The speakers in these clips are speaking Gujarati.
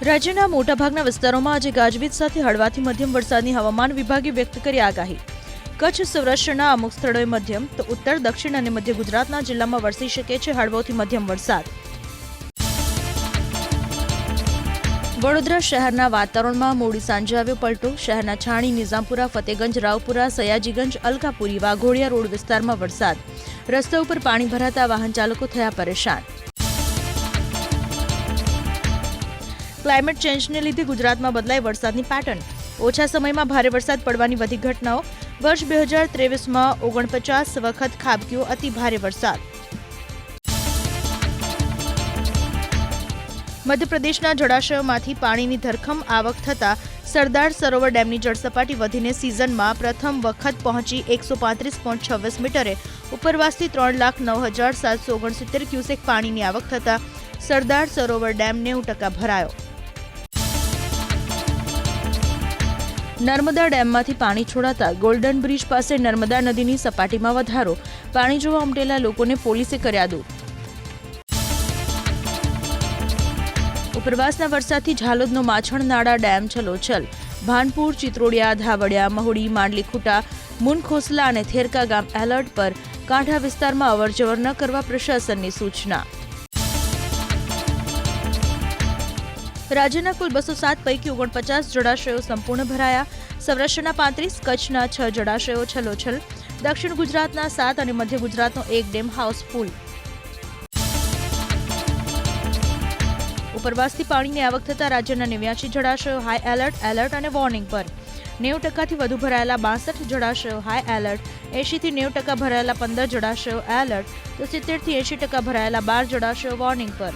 રાજ્યના મોટાભાગના વિસ્તારોમાં આજે ગાજવીજ સાથે હળવાથી મધ્યમ વરસાદની હવામાન વિભાગે વ્યક્ત કરી આગાહી. કચ્છ સૌરાષ્ટ્રના અમુક સ્થળોએ મધ્યમ તો ઉત્તર દક્ષિણ અને મધ્ય ગુજરાતના જિલ્લામાં વરસી શકે છે હળવોથી મધ્યમ વરસાદ. વડોદરા શહેરના વાતાવરણમાં મોડી સાંજે આવ્યો પલટો. શહેરના છાણી, નિઝામપુરા, ફતેગંજ, રાવપુરા, સયાજીગંજ, અલકાપુરી, વાઘોડિયા રોડ વિસ્તારમાં વરસાદ. રસ્તા ઉપર પાણી ભરાતા વાહન ચાલકો થયા પરેશાન. ક્લાઇમેટ ચેન્જને લીધે ગુજરાતમાં બદલાઈ વરસાદની પેટર્ન. ઓછા સમયમાં ભારે વરસાદ પડવાની વધી ઘટનાઓ. વર્ષ 2023માં 49 વખત ખાબક્યો અતિ ભારે વરસાદ. મધ્યપ્રદેશના જળાશયોમાંથી પાણીની ધરખમ આવક થતાં સરદાર સરોવર ડેમની જળસપાટી વધીને સિઝનમાં પ્રથમ વખત પહોંચી 135.26 મીટરે. ઉપરવાસથી 3,09,769 ક્યુસેક પાણીની આવક થતાં સરદાર સરોવર ડેમ 90% ભરાયો. નર્મદા ડેમમાંથી પાણી છોડાતા ગોલ્ડન બ્રિજ પાસે નર્મદા નદીની સપાટીમાં વધારો. પાણી જોવા ઉમટેલા લોકોને પોલીસે કર્યા દૂર. ઉપરવાસના વરસાદથી ઝાલોદનો માછણનાળા ડેમ છલોછલ. ભાનપુર, ચિત્રોડિયા, ધાવડિયા, મહુડી, માંડલીખુટા, મુનખોસલા અને થેરકા ગામ એલર્ટ પર. કાંઠા વિસ્તારમાં અવરજવર ન કરવા પ્રશાસનની સૂચના. રાજ્યના કુલ 207 પૈકી 49 જળાશયો સંપૂર્ણ ભરાયા. સૌરાષ્ટ્રના 35, કચ્છના 6 જળાશયો છલોછલ. દક્ષિણ ગુજરાતના 7 અને મધ્ય ગુજરાતનો 1 ડેમ હાઉસફુલ. ઉપરવાસથી પાણીની આવક થતાં રાજ્યના 89 જળાશયો હાઈ એલર્ટ અને વોર્નિંગ પર. 90%થી વધુ ભરાયેલા 62 જળાશયો હાઈ એલર્ટ. 80 થી 90% ભરાયેલા 15 જળાશયો એલર્ટ તો 70 થી 80% ભરાયેલા 12 જળાશયો વોર્નિંગ પર.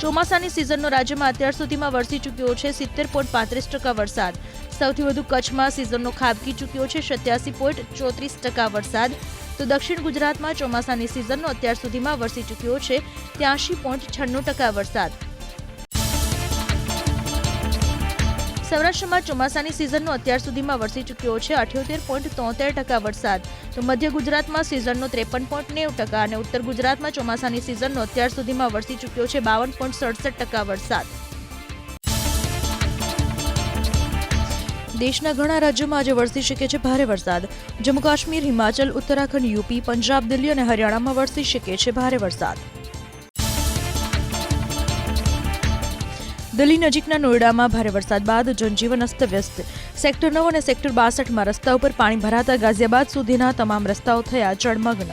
ચોમાસાની સિઝનનો રાજ્યમાં અત્યાર સુધીમાં વરસી ચૂક્યો છે 70.35% વરસાદ. સૌથી વધુ કચ્છમાં સિઝનનો ખાબકી ચૂક્યો છે 87.34% વરસાદ. તો દક્ષિણ ગુજરાતમાં ચોમાસાની સિઝનનો અત્યાર સુધીમાં વરસી ચૂક્યો છે 83.96% વરસાદ. સૌરાષ્ટ્રમાં ચોમાસાની સિઝનનો અત્યાર સુધીમાં વરસી ચૂક્યો છે 78.73% વરસાદ. તો મધ્ય ગુજરાતમાં સિઝનનો 53.90% અને ઉત્તર ગુજરાતમાં ચોમાસાની સિઝનનો અત્યાર સુધીમાં વરસી ચૂક્યો છે 52.67% વરસાદ. દેશના ઘણા રાજ્યોમાં આજે વરસી શકે છે ભારે વરસાદ. જમ્મુ કાશ્મીર, હિમાચલ, ઉત્તરાખંડ, યુપી, પંજાબ, દિલ્હી અને હરિયાણામાં વરસી શકે છે ભારે વરસાદ. દિલ્હી નજીકના નોઈડામાં ભારે વરસાદ બાદ જનજીવન અસ્તવ્યસ્ત. સેક્ટર 9 અને સેક્ટર 62માં રસ્તા ઉપર પાણી ભરાતા ગાઝિયાબાદ સુધીના તમામ રસ્તાઓ થયા જળમગ્ન.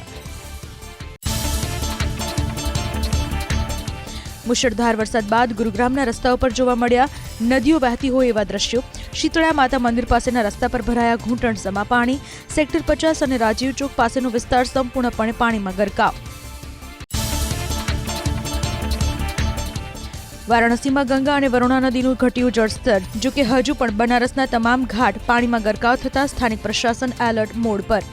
મુશળધાર વરસાદ બાદ ગુરુગ્રામના રસ્તાઓ પર જોવા મળ્યા નદીઓ વહેતી હોય એવા દ્રશ્યો. શીતળા માતા મંદિર પાસેના રસ્તા પર ભરાયા ઘૂંટણસમા પાણી. સેક્ટર 50 અને રાજીવ ચોક પાસેનો વિસ્તાર સંપૂર્ણપણે પાણીમાં ગરકાવ. વારાણસીમાં ગંગા અને વરુણા નદીનું ઘટ્યું જળસ્તર. જોકે હજુ પણ બનારસના તમામ ઘાટ પાણીમાં ગરકાવ થતા સ્થાનિક પ્રશાસન એલર્ટ મોડ પર.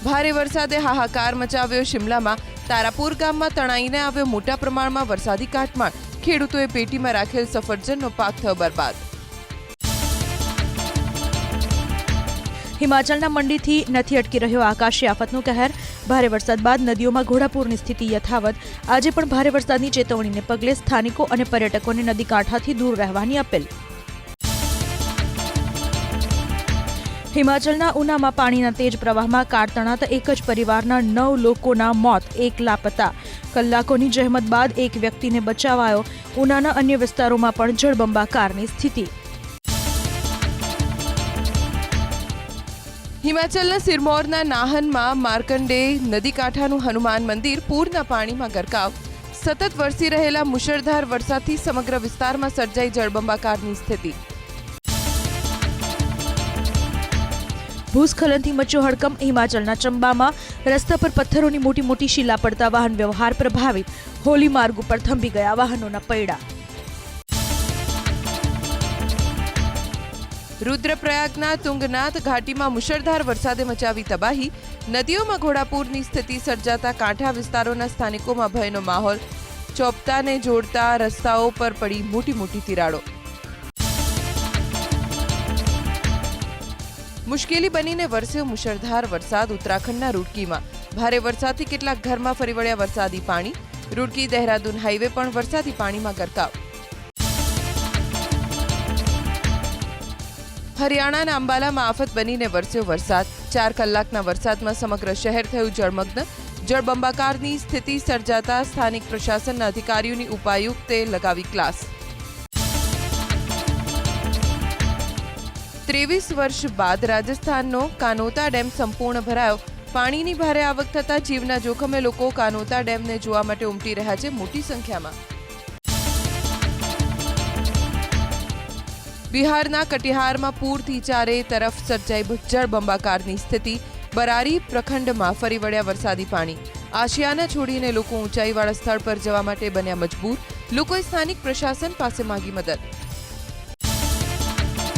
ભારે વરસાદે હાહાકાર મચાવ્યો શિમલામાં. તારાપુર ગામમાં તણાઈને આવ્યો મોટા પ્રમાણમાં વરસાદી કાટમાળ. ખેડૂતોએ પેટીમાં રાખેલ સફરજનનો પાક થયો બરબાદ. હિમાચલના મંડીથી નથી અટકી રહ્યો આકાશી આફતનો કહેર. ભારે વરસાદ બાદ નદીઓમાં ઘોડાપૂરની સ્થિતિ યથાવત. આજે પણ ભારે વરસાદની ચેતવણીને પગલે સ્થાનિકો અને પર્યટકોને નદી કાંઠાથી દૂર રહેવાની અપીલ. હિમાચલના ઉનામાં પાણીના તેજ પ્રવાહમાં કાર તણાતા એક જ પરિવારના 9 લોકોના મોત, 1 લાપતા. કલાકોની જહેમત બાદ એક વ્યક્તિને બચાવાયો. ઉનાના અન્ય વિસ્તારોમાં પણ જળબંબાકારની સ્થિતિ. હિમાચલના સિરમૌરના નાહનમાં માર્કંડેય નદી કાંઠાનું હનુમાન મંદિર પૂરના પાણીમાં ગરકાવ. સતત વરસી રહેલા મુશળધાર વરસાદથી સમગ્ર વિસ્તારમાં સર્જાઈ જળબંબાકારની સ્થિતિ. ભૂસ્ખલનથી મચ્યો હડકંપ. હિમાચલના ચંબામાં રસ્તા પર પથ્થરોની મોટી મોટી શીલા પડતા વાહન વ્યવહાર પ્રભાવિત. હોલી માર્ગ ઉપર થંભી ગયા વાહનોના પૈડા. રુદ્રપ્રયાગના તુંગનાથ ઘાટીમાં મુશળધાર વરસાદે મચાવી તબાહી. નદીઓમાં ઘોડાપૂરની સ્થિતિ સર્જાતા કાંઠા વિસ્તારોના સ્થાનિકોમાં ભયનો માહોલ. ચોપતાને જોડતા રસ્તાઓ પર પડી મોટી મોટી તિરાડો. મુશ્કેલી બનીને વરસ્યો મુશળધાર વરસાદ ઉત્તરાખંડના રૂડકીમાં. ભારે વરસાદથી કેટલાક ઘરમાં ફરી વળ્યા વરસાદી પાણી. રૂડકી દહેરાદૂન હાઈવે પણ વરસાદી પાણીમાં ગરકાવ. હરિયાણાના અંબાલામાં આફત બનીને વરસ્યો વરસાદ. 4 કલાકના વરસાદમાં સમગ્ર શહેર થયું જળમગ્ન. જળબંબાકારની સ્થિતિ સર્જાતા સ્થાનિક પ્રશાસનના અધિકારીઓની ઉપાયુક્તે લગાવી ક્લાસ. 23 વર્ષ બાદ રાજસ્થાનનો કાનોતા ડેમ સંપૂર્ણ ભરાયો. પાણીની ભારે આવક થતા જીવના જોખમે લોકો કાનોતા ડેમને જોવા માટે ઉમટી રહ્યા છે મોટી સંખ્યામાં. બિહારના કટિહારમાં પૂરથી ચારે તરફ સર્જાઈ જળબંબાકારની સ્થિતિ. બરારી પ્રખંડમાં ફરી વળ્યા વરસાદી પાણી. આશિયાના છોડીને લોકો ઊંચાઈવાળા સ્થળ પર જવા માટે બન્યા મજબૂર. લોકોએ સ્થાનિક પ્રશાસન પાસે માંગી મદદ.